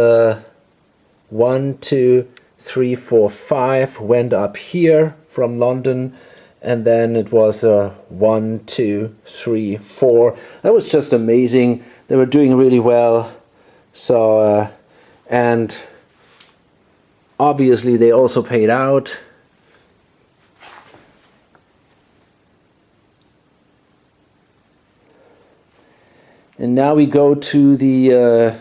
1 2 3 4 5 went up here from London, and then it was 1 2 3 4. That was just amazing. They were doing really well. So and obviously they also paid out. And now we go to the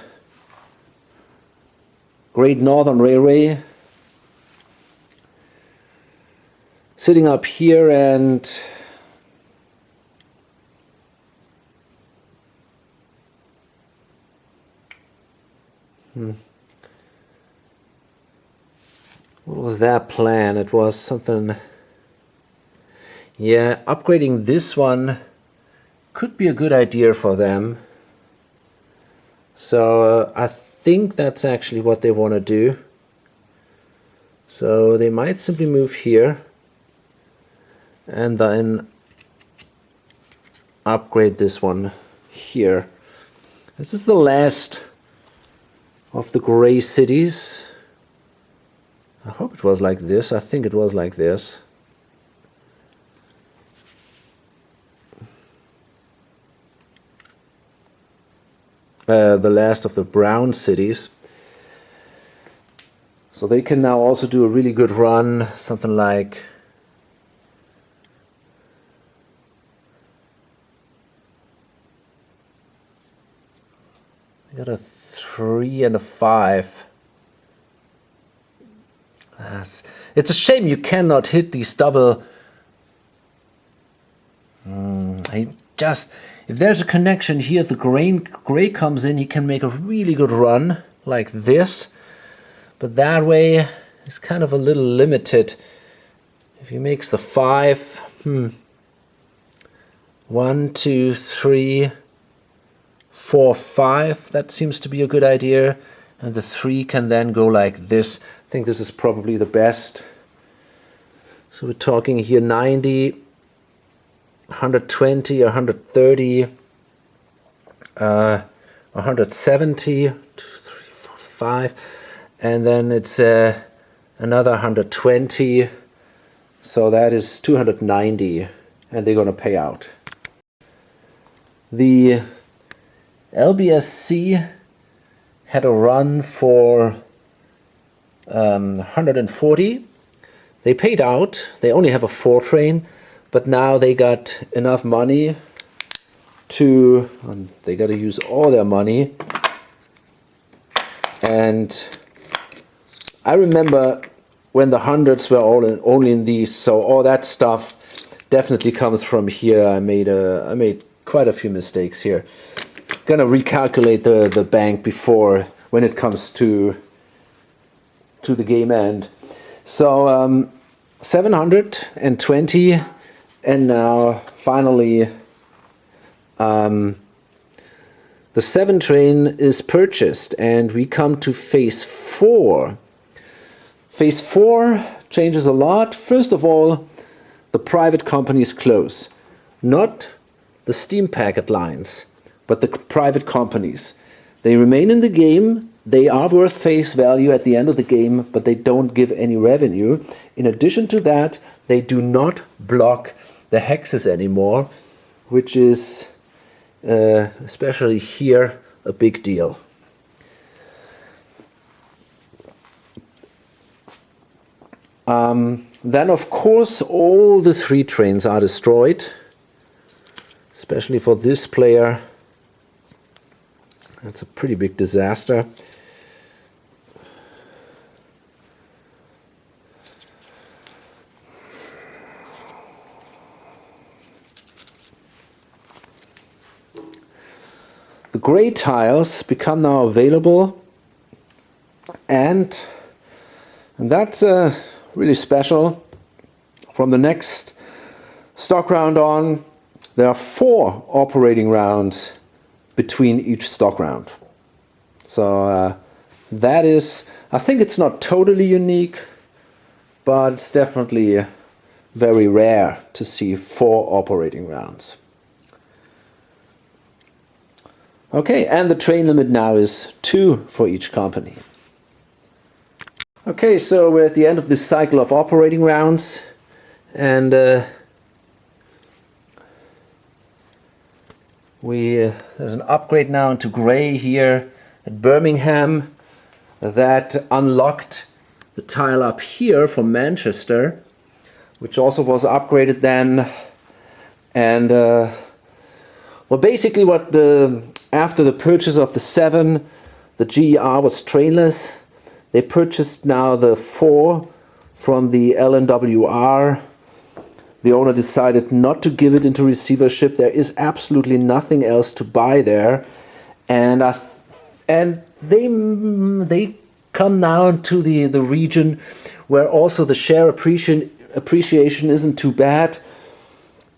Great Northern Railway, sitting up here, and what was that plan? It was something, yeah, upgrading this one could be a good idea for them. So I think that's actually what they want to do. So they might simply move here and then upgrade this one here. This is the last of the grey cities. I hope it was like this. I think it was like this. The last of the brown cities. So they can now also do a really good run, something like they got a 3 and a 5. It's a shame you cannot hit these double. If there's a connection here, if the gray comes in, he can make a really good run like this. But that way, it's kind of a little limited. If he makes the 5, 1, 2, 3, 4, 5, that seems to be a good idea. And the 3 can then go like this. I think this is probably the best. So we're talking here 90, 120, 130, 170, 2, 3, 4, 5, and then it's another 120. So that is 290, and they're going to pay out. The LBSC had a run for 140. They paid out. They only have a 4 train, but now they got enough money to, they got to use all their money. And I remember when the hundreds were only in these, so all that stuff definitely comes from here. I made quite a few mistakes here. Gonna recalculate the bank before, when it comes to the game end. So 720, and now finally the 7 train is purchased, and we come to phase 4. Phase 4 changes a lot. First of all, the private companies close. Not the steam packet lines, but the private companies. They remain in the game. They are worth face value at the end of the game, but they don't give any revenue. In addition to that, they do not block the hexes anymore, which is, especially here, a big deal. Then, of course, all the 3 trains are destroyed, especially for this player. That's a pretty big disaster. The gray tiles become now available, and that's really special. From the next stock round on, there are 4 operating rounds between each stock round. So that is, I think it's not totally unique, but it's definitely very rare to see 4 operating rounds. Okay, and the train limit now is 2 for each company. Okay, so we're at the end of this cycle of operating rounds, and there's an upgrade now into grey here at Birmingham that unlocked the tile up here from Manchester, which also was upgraded then. And well, basically after the purchase of the 7, the GER was trainless. They purchased now the 4 from the LNWR. The owner decided not to give it into receivership. There is absolutely nothing else to buy there, and they come now to the region where also the share appreciation isn't too bad.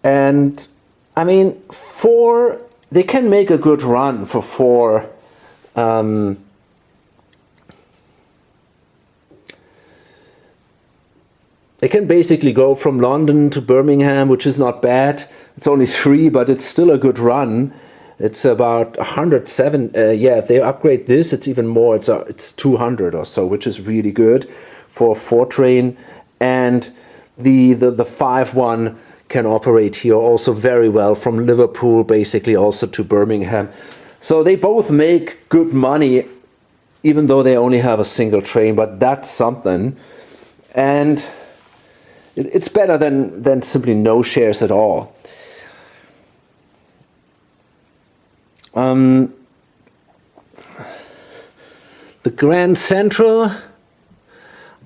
And I mean, 4, they can make a good run for 4. They can basically go from London to Birmingham, which is not bad. It's only 3, but it's still a good run. It's about 107. Yeah, if they upgrade this, it's even more. It's 200 or so, which is really good for a 4-train. And the 5-1 can operate here also very well from Liverpool, basically also to Birmingham. So they both make good money, even though they only have a single train. But that's something, and it's better than simply no shares at all. The Grand Central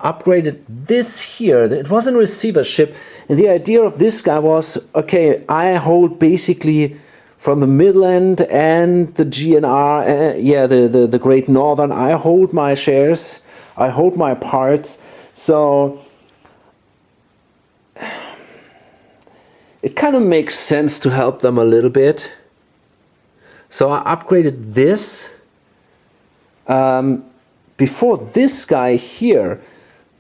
upgraded this here. It was in receivership, and the idea of this guy was, okay, I hold basically from the Midland and the GNR, yeah, the Great Northern, I hold my shares, I hold my parts, so it kind of makes sense to help them a little bit. So I upgraded this. Before this guy here,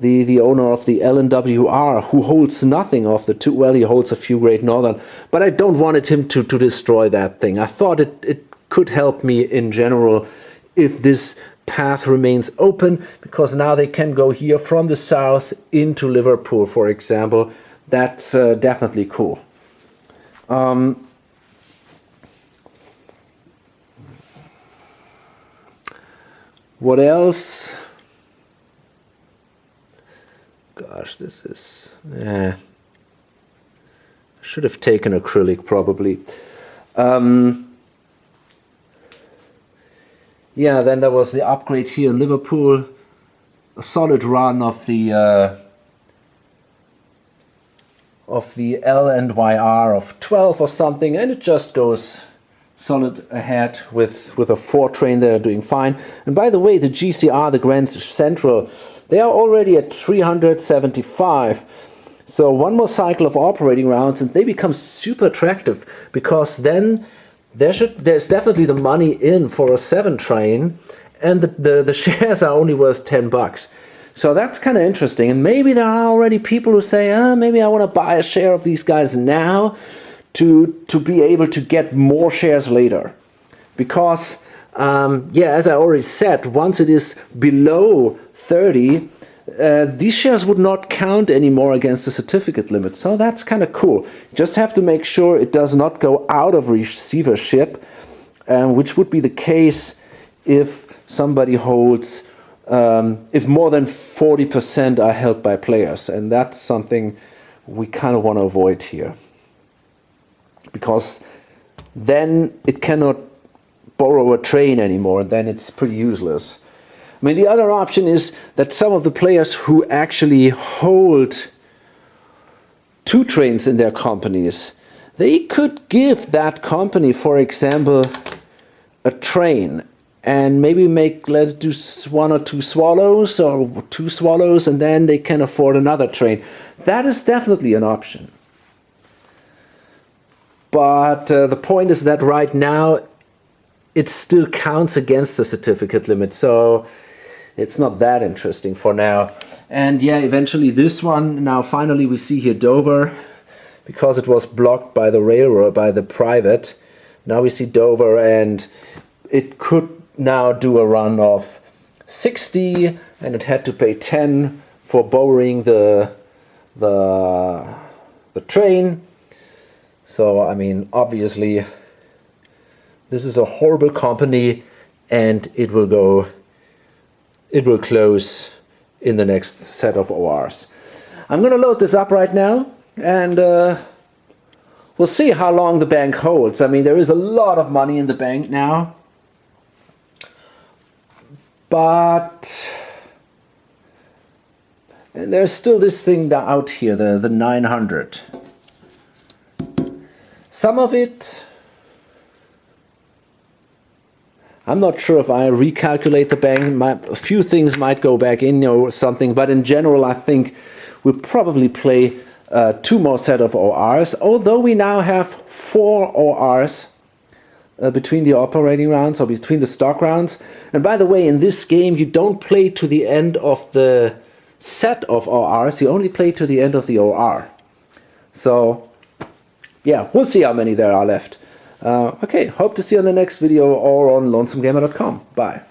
the owner of the LNWR, who holds nothing of the two, well, he holds a few Great Northern, but I don't wanted him to destroy that thing. I thought it could help me in general if this path remains open, because now they can go here from the south into Liverpool, for example. That's definitely cool. What else? Gosh, this is... I should have taken acrylic, probably. Yeah, then there was the upgrade here in Liverpool. A solid run of the L and YR of 12 or something, and it just goes solid ahead with a 4-train. They're doing fine. And by the way, the GCR, the Grand Central, they are already at 375. So one more cycle of operating rounds and they become super attractive, because then there's definitely the money in for a 7-train, and the shares are only worth $10. So that's kind of interesting. And maybe there are already people who say, maybe I want to buy a share of these guys now to be able to get more shares later. Because, yeah, as I already said, once it is below 30, these shares would not count anymore against the certificate limit. So that's kind of cool. Just have to make sure it does not go out of receivership, which would be the case if somebody holds, if more than 40% are held by players. And that's something we kind of want to avoid here, because then it cannot borrow a train anymore, and then it's pretty useless. I mean, the other option is that some of the players who actually hold 2 trains in their companies, they could give that company, for example, a train, and maybe let it do 1 or 2 swallows, or 2 swallows, and then they can afford another train. That is definitely an option. But the point is that right now it still counts against the certificate limit, so it's not that interesting for now. And yeah, eventually this one, now finally we see here Dover, because it was blocked by the railroad, by the private. Now we see Dover, and it could now do a run of 60, and it had to pay 10 for borrowing the train. So, I mean, obviously, this is a horrible company, and it will close in the next set of ORs. I'm going to load this up right now, and we'll see how long the bank holds. I mean, there is a lot of money in the bank now, but and there's still this thing out here, the 900. Some of it, I'm not sure if I recalculate the bank. A few things might go back in or something, but in general, I think we'll probably play 2 more set of ORs, although we now have 4 ORs between the operating rounds, or between the stock rounds. And by the way, in this game, you don't play to the end of the set of ORs, you only play to the end of the OR. So, yeah, we'll see how many there are left. Okay, hope to see you on the next video or on lonesomegamer.com. Bye.